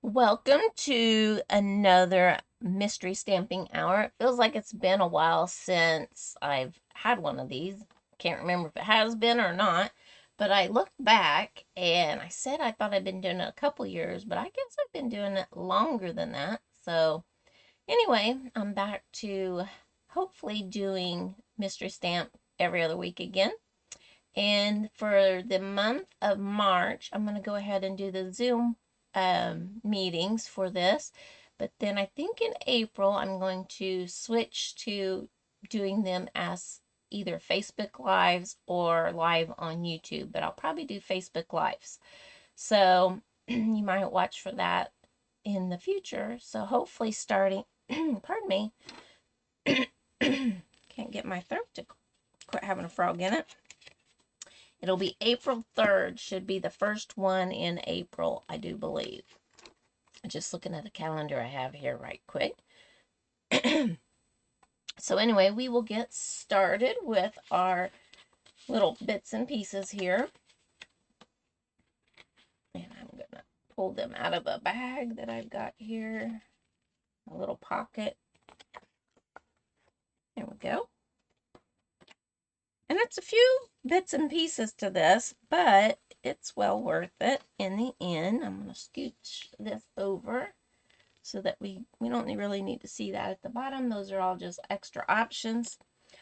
Welcome to another mystery stamping hour. It feels like it's been a while since I've had one of these. Can't remember if it has been or not, but I looked back and I said I thought I'd been doing it a couple years, but I guess I've been doing it longer than that. So anyway, I'm back to hopefully doing mystery stamp every other week again. And for the month of March, I'm going to go ahead and do the Zoom meetings for this. But then I think in April, I'm going to switch to doing them as either Facebook Lives or live on YouTube. But I'll probably do Facebook Lives. So you might watch for that in the future. So hopefully starting, pardon me, can't get my throat to quit having a frog in it. It'll be April 3rd, should be the first one in April, I do believe. Just looking at the calendar I have here right quick. So anyway, we will get started with our little bits and pieces here. And I'm going to pull them out of a bag that I've got here. A little pocket. There we go. And it's a few bits and pieces to this, but it's well worth it in the end. I'm going to scooch this over so that we don't really need to see that at the bottom. Those are all just extra options.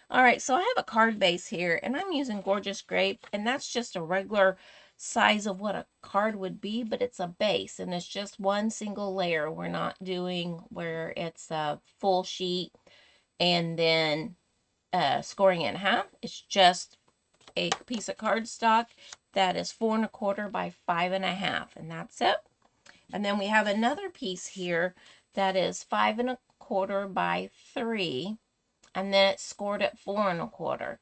All right, so I have a card base here, and I'm using Gorgeous Grape, and that's just a regular size of what a card would be, but it's a base, and it's just one single layer. We're not doing where it's a full sheet and then scoring it in half. It's just a piece of cardstock that is 4 1/4 by 5 1/2, and that's it. And then we have another piece here that is 5 1/4 by 3, and then it's scored at 4 1/4.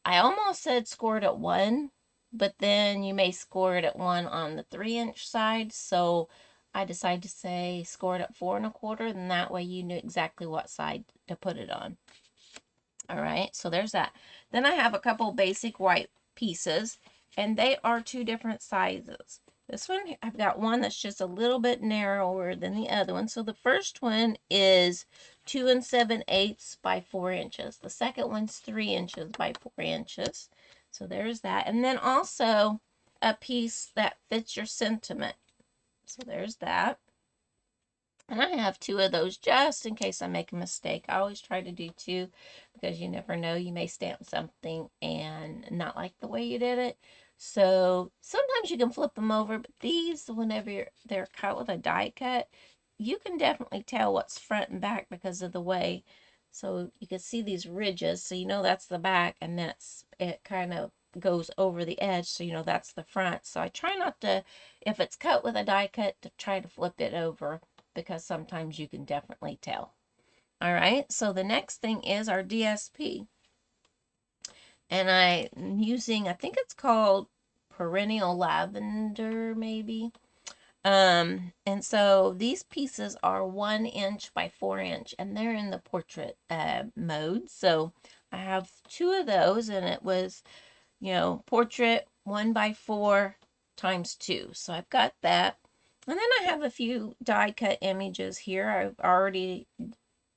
I almost said scored at 1, but then you may score it at 1 on the 3-inch side, so I decided to say scored at 4 1/4, and that way you knew exactly what side to put it on. All right, so there's that. Then I have a couple basic white pieces, and they are 2 different sizes. This one, I've got one that's just a little bit narrower than the other one. So the first one is 2 7/8 by 4 inches. The second one's 3 inches by 4 inches. So there's that. And then also a piece that fits your sentiment. So there's that. And I have 2 of those just in case I make a mistake. I always try to do 2 because you never know. You may stamp something and not like the way you did it. So sometimes you can flip them over, but these, whenever they're cut with a die cut, you can definitely tell what's front and back because of the way. So you can see these ridges, so you know that's the back, and it kind of goes over the edge, so you know that's the front. So I try not to, if it's cut with a die cut, to try to flip it over, because sometimes you can definitely tell. All right, so the next thing is our DSP. And I'm using, I think it's called Perennial Lavender, maybe. And so these pieces are 1 inch by 4 inch, and they're in the portrait mode. So I have 2 of those, and it was, portrait 1 by 4 times 2. So I've got that. And then I have a few die cut images here. I've already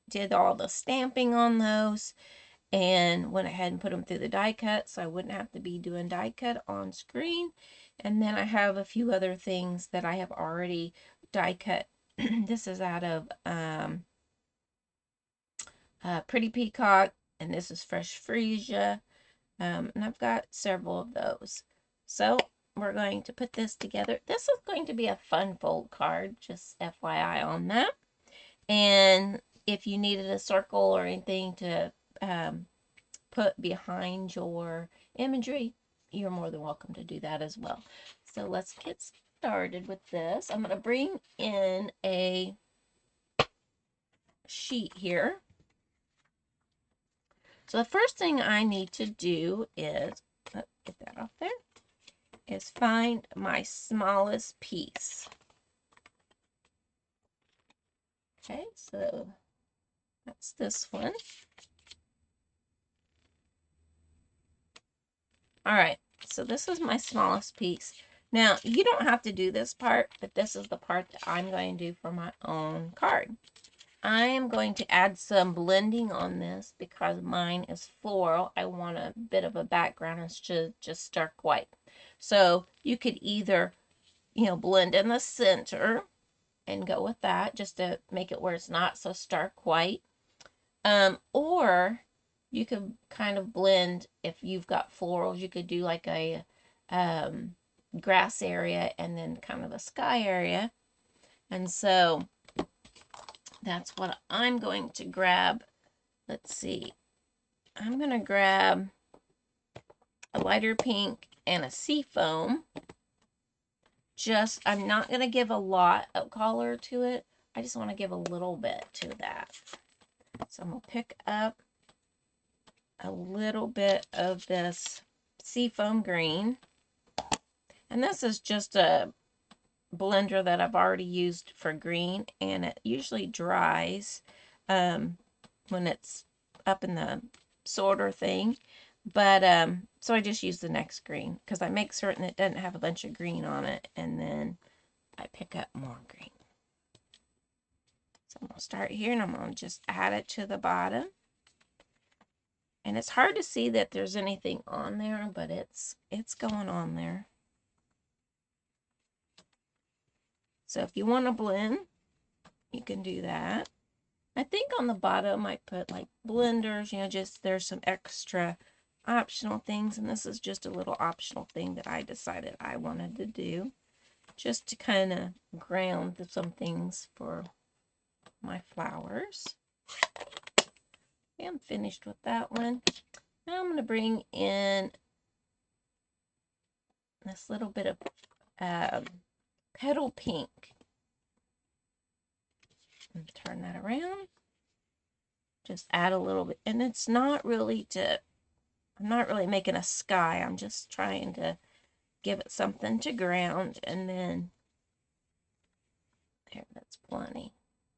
did all the stamping on those and went ahead and put them through the die cut so I wouldn't have to be doing die cut on screen. And then I have a few other things that I have already die cut. This is out of Pretty Peacock, and this is Fresh Freesia. And I've got several of those. So we're going to put this together. This is going to be a fun fold card, just FYI on that. And if you needed a circle or anything to put behind your imagery, you're more than welcome to do that as well. So let's get started with this. I'm going to bring in a sheet here. So the first thing I need to do is, get that off there, is find my smallest piece. Okay, so that's this one. All right, so this is my smallest piece. Now, you don't have to do this part, but this is the part that I'm going to do for my own card. I am going to add some blending on this because mine is floral. I want a bit of a background. It's just stark white. So you could either, blend in the center and go with that just to make it where it's not so stark white. Or you could kind of blend, if you've got florals, you could do like a grass area and then kind of a sky area. And so that's what I'm going to grab. Let's see. I'm going to grab a lighter pink and a seafoam. I'm not going to give a lot of color to it. I just want to give a little bit to that. So I'm going to pick up a little bit of this seafoam green. And this is just a blender that I've already used for green, and it usually dries when it's up in the sorter thing. But so I just use the next green because I make certain it doesn't have a bunch of green on it, and then I pick up more green. So I'm going to start here, and I'm going to just add it to the bottom. And it's hard to see that there's anything on there, but it's going on there. So if you want to blend, you can do that. I think on the bottom I put like blenders, just there's some extra optional things, and this is just a little optional thing that I decided I wanted to do just to kind of ground some things for my flowers. Okay, I'm finished with that one. Now I'm going to bring in this little bit of petal pink and turn that around. Just add a little bit, and it's not really I'm not really making a sky. I'm just trying to give it something to ground, and then there, that's plenty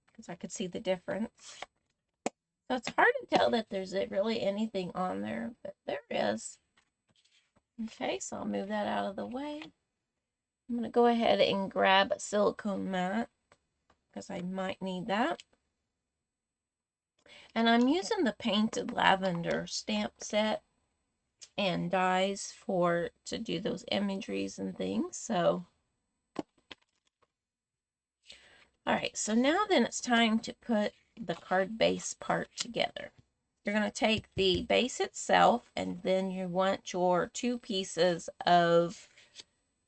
because I could see the difference. So it's hard to tell that there's really anything on there, but there is. Okay, so I'll move that out of the way. I'm going to go ahead and grab a silicone mat because I might need that. And I'm using the Painted Lavender stamp set and dies to do those imageries and things. So all right, so now then it's time to put the card base part together. You're going to take the base itself, and then you want your 2 pieces of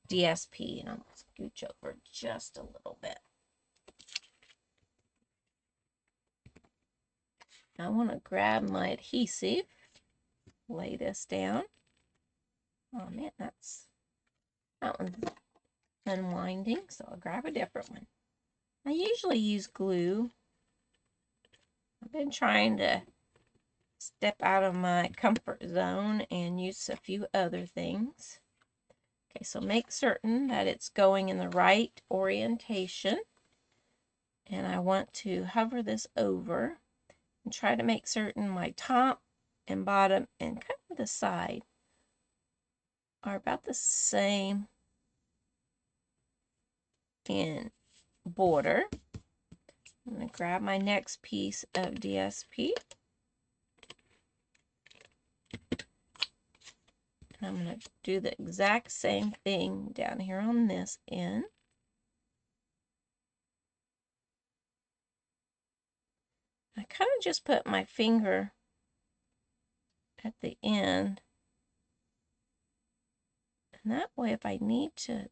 DSP. And I'm going to scooch over just a little bit. I want to grab my adhesive, lay this down. Oh man, that one's unwinding, so I'll grab a different one. I usually use glue. I've been trying to step out of my comfort zone and use a few other things. Okay, so make certain that it's going in the right orientation. And I want to hover this over and try to make certain my top and bottom and kind of the side are about the same in border. I'm going to grab my next piece of DSP. And I'm going to do the exact same thing down here on this end. I kind of just put my finger at the end. And that way, if I need to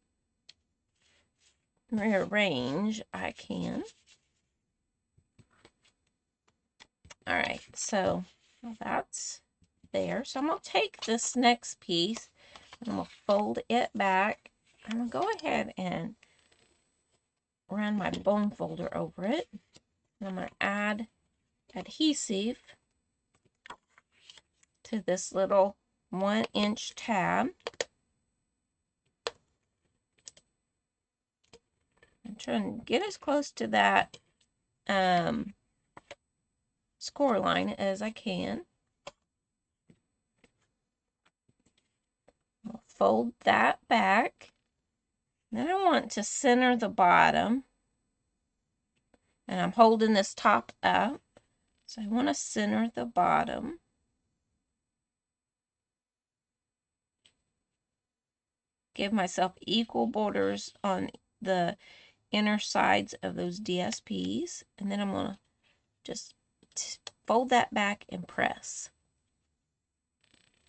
rearrange, I can. All right, so that's there. So I'm going to take this next piece, and I'm going to fold it back. I'm going to go ahead and run my bone folder over it. And I'm going to add adhesive to this little 1-inch tab. I'm trying to get as close to that score line as I can. I'll fold that back, Then I want to center the bottom, and I'm holding this top up, so I want to center the bottom. Give myself equal borders on the inner sides of those DSPs, and then I'm going to just fold that back and press.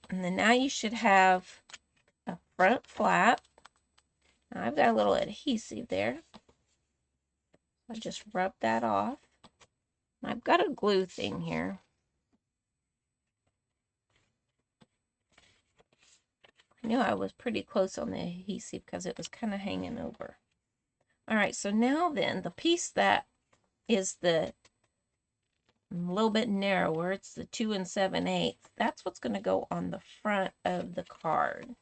And then now you should have a front flap. Now I've got a little adhesive there. I just rub that off. I've got a glue thing here. I knew I was pretty close on the adhesive because it was kind of hanging over. Alright, so now then, the piece that is the a little bit narrower, it's the 2 7/8. That's what's going to go on the front of the card.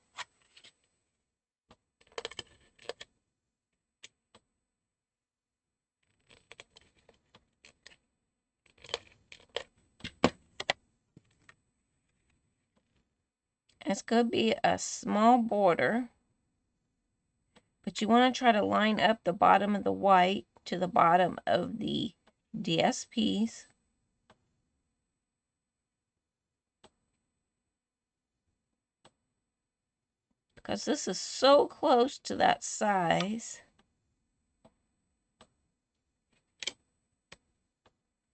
It's going to be a small border, but you want to try to line up the bottom of the white to the bottom of the DSPs. Because this is so close to that size.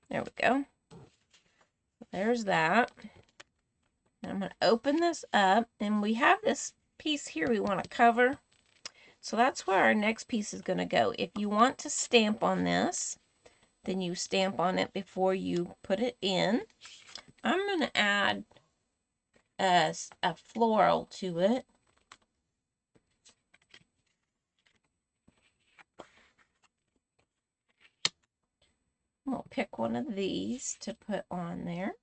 There we go. There's that. And I'm going to open this up, and we have this piece here we want to cover. So that's where our next piece is going to go. If you want to stamp on this, then you stamp on it before you put it in. I'm going to add a floral to it. We'll pick one of these to put on there.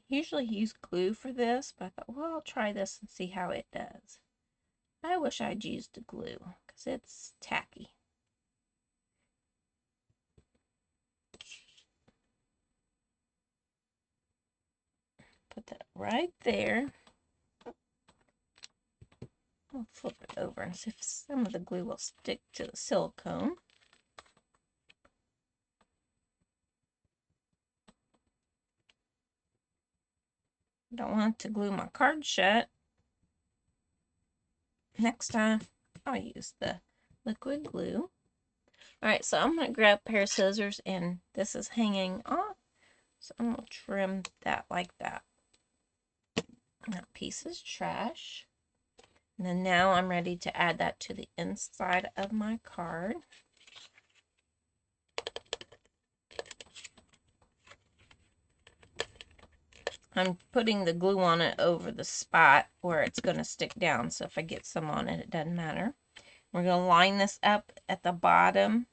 Usually use glue for this, but I thought, well, I'll try this and see how it does. I wish I'd used the glue because it's tacky. Put that right there. I'll flip it over and see if some of the glue will stick to the silicone. Don't want to glue my card shut. Next time, I'll use the liquid glue. Alright, so I'm going to grab a pair of scissors, and this is hanging off. So I'm going to trim that like that. That piece is trash. And then now I'm ready to add that to the inside of my card. I'm putting the glue on it over the spot where it's going to stick down. So if I get some on it, it doesn't matter. We're going to line this up at the bottom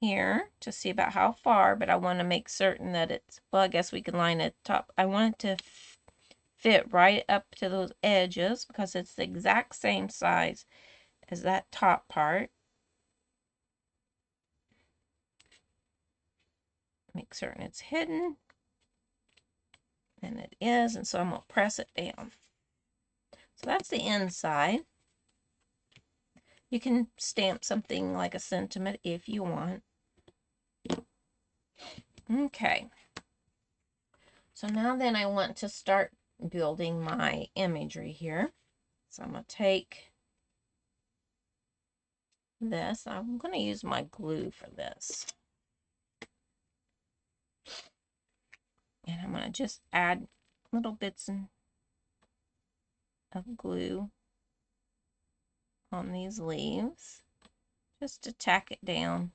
here to see about how far, but I want to make certain that it's, well, I guess we can line it top. I want it to fit right up to those edges because it's the exact same size as that top part. Make certain it's hidden. And it is, and so I'm going to press it down. So that's the inside. You can stamp something like a sentiment if you want. Okay. So now then I want to start building my imagery here. So I'm going to take this. I'm going to use my glue for this. And I'm going to just add little bits of glue on these leaves just to tack it down.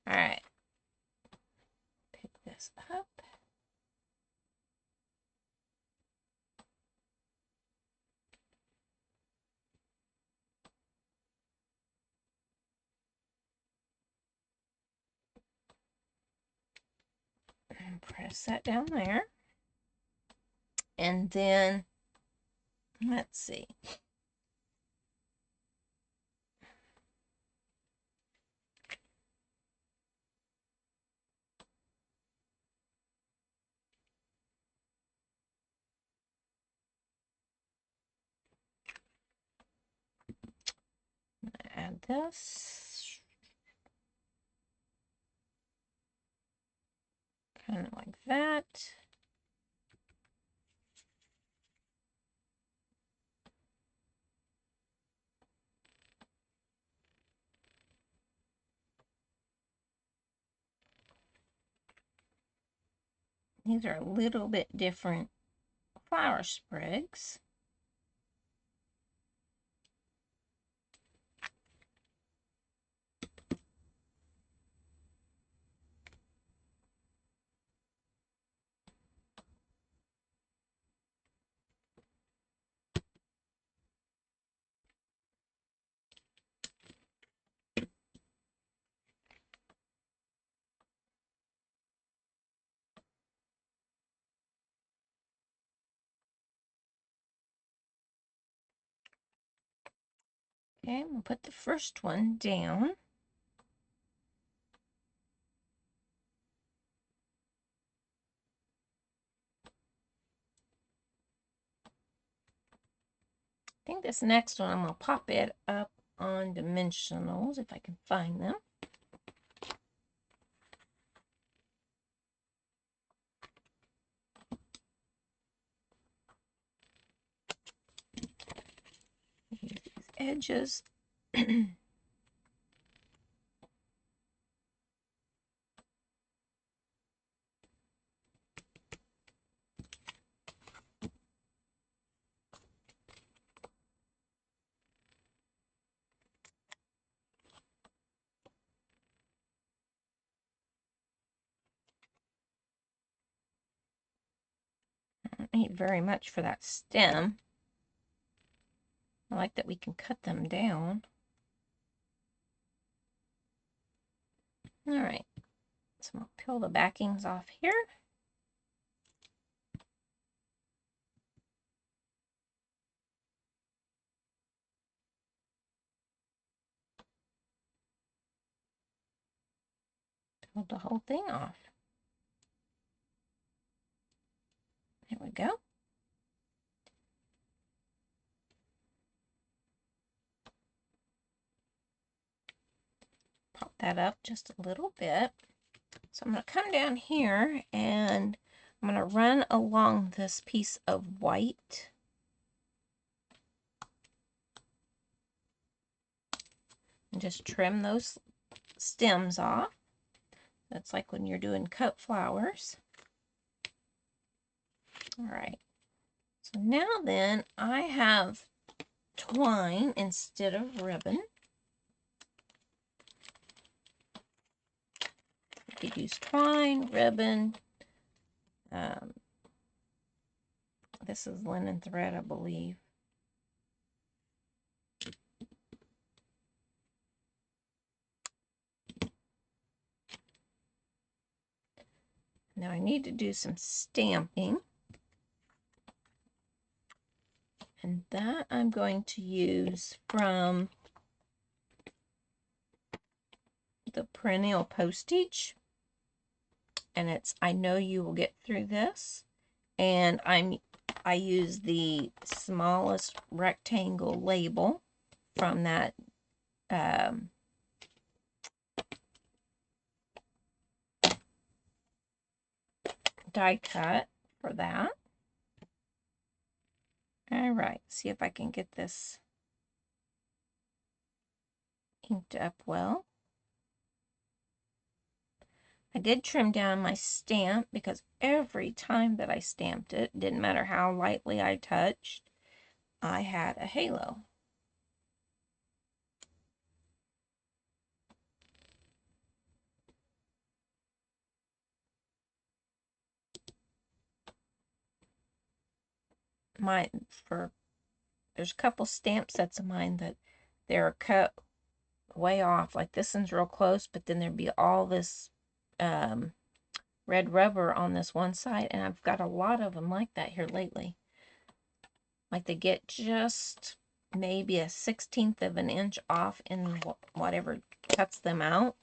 All right. Pick this up. Press that down there. And then, let's see. Add this. Kind of like that. These are a little bit different flower sprigs. Okay, I'm going to put the first one down. I think this next one, I'm going to pop it up on dimensionals if I can find them. Use these edges. Don't need very much for that stem. I like that we can cut them down. All right, so I'm going to peel the backings off here. Peel the whole thing off. There we go. Pop that up just a little bit. So I'm going to come down here and I'm going to run along this piece of white. And just trim those stems off. That's like when you're doing cut flowers. All right. So now then I have twine instead of ribbon. You could use twine, ribbon. This is linen thread, I believe. Now I need to do some stamping. And that I'm going to use from the Perennial Postage. And it's I Know You Will Get Through This. And I use the smallest rectangle label from that die cut for that. All right, see if I can get this inked up well. I did trim down my stamp because every time that I stamped it, didn't matter how lightly I touched, I had a halo. There's a couple stamp sets of mine that they're cut way off. Like this one's real close, but then there'd be all this red rubber on this one side, and I've got a lot of them like that here lately. Like they get just maybe a 1/16 of an inch off in whatever cuts them out,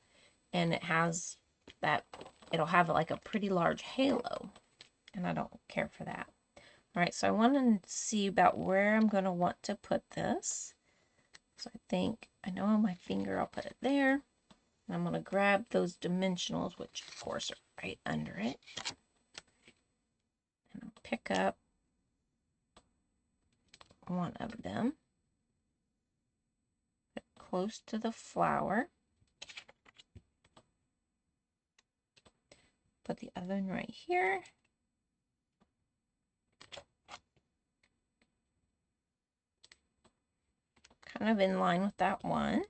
and it has that, it'll have like a pretty large halo, and I don't care for that. All right, so I want to see about where I'm going to want to put this. So I think, I know on my finger I'll put it there. And I'm going to grab those dimensionals, which of course are right under it. And I'll pick up one of them. Put it close to the flower. Put the other one right here. Kind of in line with that one.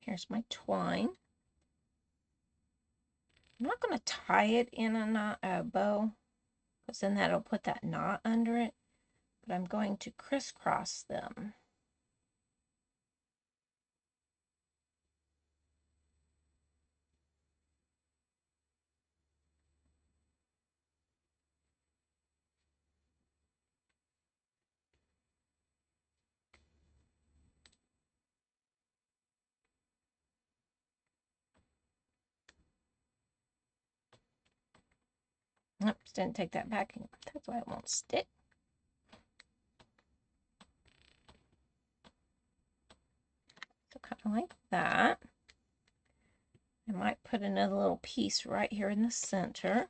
Here's my twine. I'm not going to tie it in a knot, bow, because then that'll put that knot under it. But I'm going to crisscross them. Oops, didn't take that back. That's why it won't stick. So kind of like that. I might put another little piece right here in the center.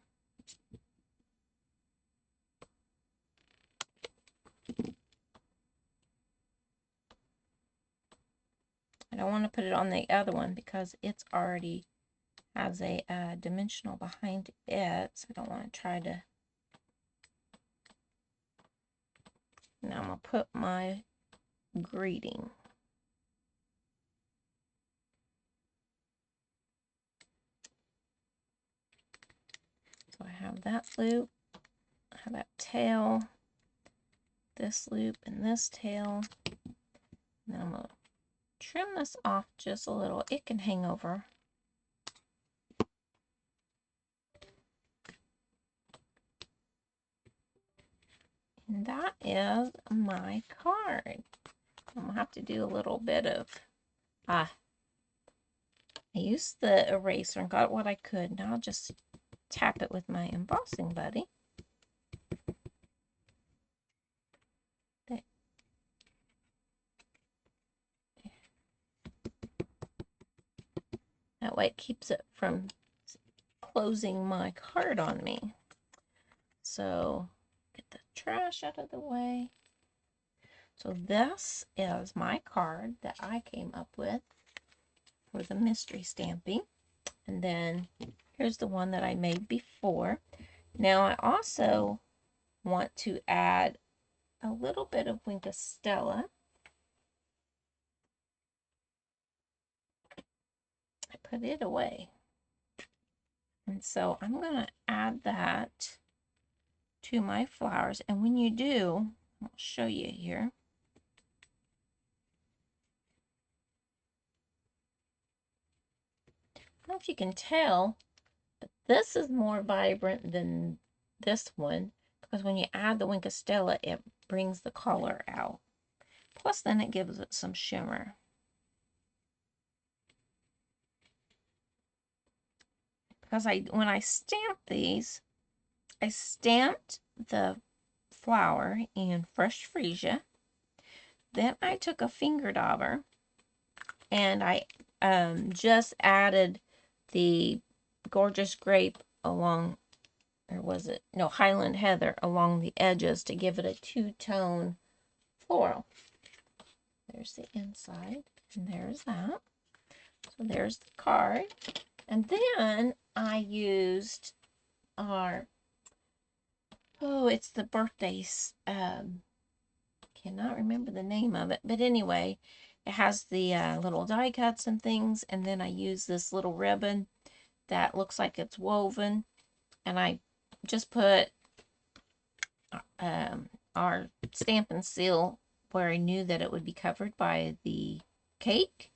I don't want to put it on the other one because it's already has a dimensional behind it, so I don't want to try to. Now I'm going to put my greeting. So I have that loop, I have that tail, this loop, and this tail. And then I'm going to trim this off just a little. It can hang over. And that is my card. I'm going to have to do a little bit of, I used the eraser and got what I could. Now I'll just tap it with my embossing buddy. That way it keeps it from closing my card on me. So get the trash out of the way. So this is my card that I came up with for the mystery stamping. And then here's the one that I made before. Now I also want to add a little bit of Stella. I put it away. And so I'm going to add that to my flowers. And when you do, I'll show you here. I don't know if you can tell, but this is more vibrant than this one, because when you add the Stella, it brings the color out. Plus then it gives it some shimmer. Because when I stamped these, I stamped the flower in fresh freesia. Then I took a finger dauber and I just added the gorgeous grape along, or was it? No, Highland Heather along the edges to give it a two-tone floral. There's the inside, and there's that. So there's the card. And then I used our, it's the birthdays, cannot remember the name of it, but anyway, it has the little die cuts and things, and then I use this little ribbon that looks like it's woven, and I just put our Stampin' Seal where I knew that it would be covered by the cake,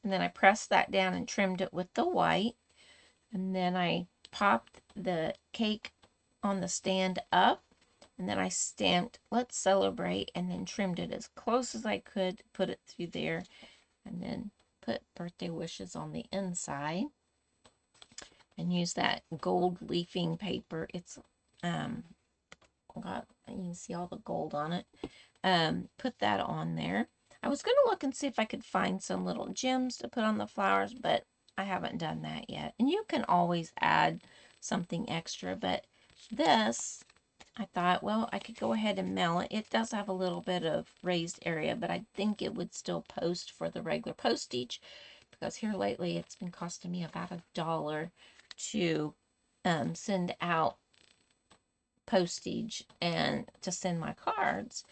and then I pressed that down and trimmed it with the white. And then I popped the cake on the stand up, and then I stamped "Let's Celebrate" and then trimmed it as close as I could, put it through there, and then put birthday wishes on the inside. And use that gold leafing paper. It's got, you can see all the gold on it. Put that on there. I was going to look and see if I could find some little gems to put on the flowers, but I haven't done that yet. And you can always add something extra, but this, I thought, well, I could go ahead and mail it. It does have a little bit of raised area, but I think it would still post for the regular postage, because here lately it's been costing me about $1 to send out postage and to send my cards.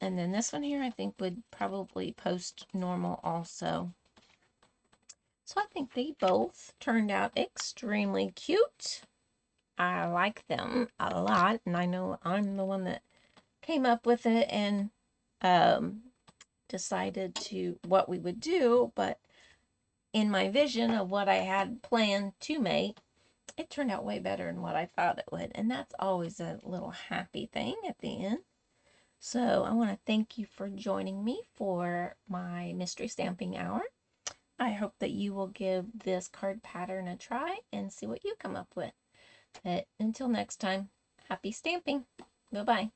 And then this one here I think would probably post normal also. So I think they both turned out extremely cute. I like them a lot, and I know I'm the one that came up with it and decided to what we would do, but in my vision of what I had planned to make, it turned out way better than what I thought it would, and that's always a little happy thing at the end. So I want to thank you for joining me for my mystery stamping hour. I hope that you will give this card pattern a try and see what you come up with. But until next time, happy stamping. Bye-bye.